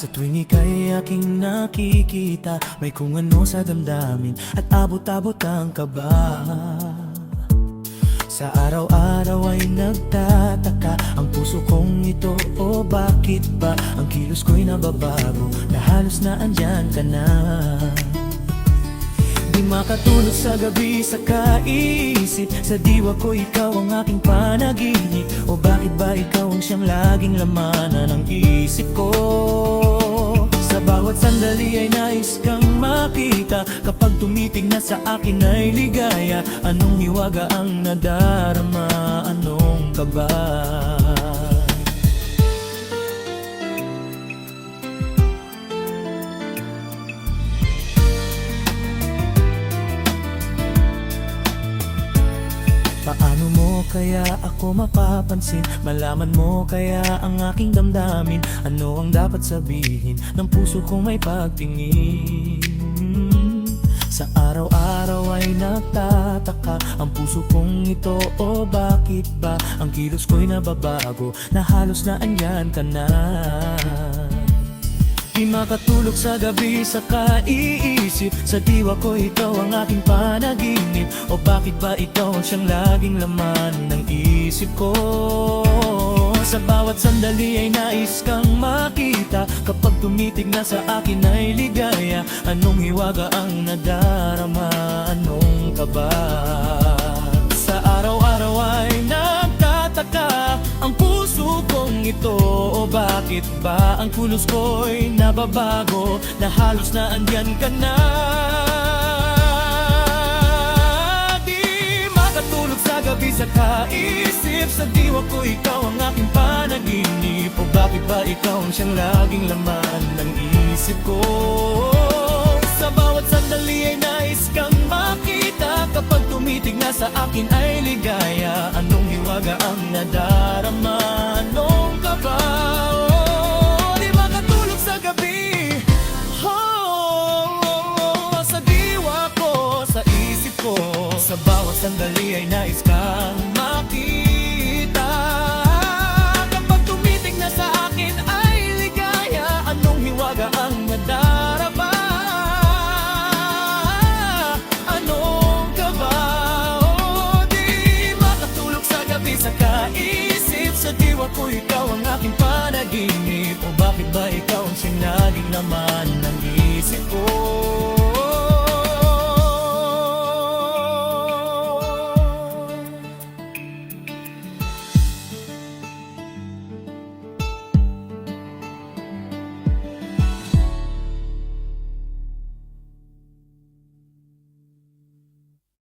Sa tuwing ika'y aking nakikita, may kung ano sa damdamin at abot-abot ang kaba. Sa araw-araw ay nagtataka ang puso kong ito, o bakit ba ang kilos ko'y nababago, na halos na andyan ka na. Di makatulog sa gabi sa kaisip, sa diwa ko ikaw ang aking panaginip, o bakit ba ikaw ang siyang laging lamanan ng isip ko. Sa bawat sandali ay nais kang makita, kapag tumitig na sa akin ay ligaya. Anong hiwaga ang nadarama, anong kaba? Paano mo kaya ako mapapansin? Malaman mo kaya ang aking damdamin? Ano ang dapat sabihin ng puso kong may pagtingin? Sa araw-araw ay nagtataka ang puso kong ito, o bakit ba ang kilos ko'y nababago, na halos na andyan ka na. Di makatulog sa gabi sa kaiisip, sa diwa ko ikaw ang aking panaginip, o bakit ba ikaw ang siyang laging laman ng isip ko. Sa bawat sandali ay nais kang makita, kapag tumitig na sa akin ay ligaya. Anong hiwaga ang nadarama, anong kaba? Sa araw-araw ay nagtataka ang puso kong ito, o bakit ba ang kulos ko'y nababago, na halos na andyan ka na. Di makatulog sa gabi sa kaisip, sa diwa ko ikaw ang aking panaginip, o bakit ba ikaw ang siyang laging laman ng isip ko. Sa bawat sandali ay nais kang makita, kapag tumitig na sa akin ay ligaya. Anong hiwaga ang nadarama, anong kaba? Oh, di makatulog sa gabi, sa diwa ko, sa isip ko. Sa bawat sandali ay nais kang makita, kapag tumitig na sa akin ay ligaya. Anong hiwaga ang nadarama, anong kaba? Oh, di makatulog sa gabi sa kaisip, sa diwa ko ikaw ang aking panaginip, o bakit ba ikaw ang siyang laging laman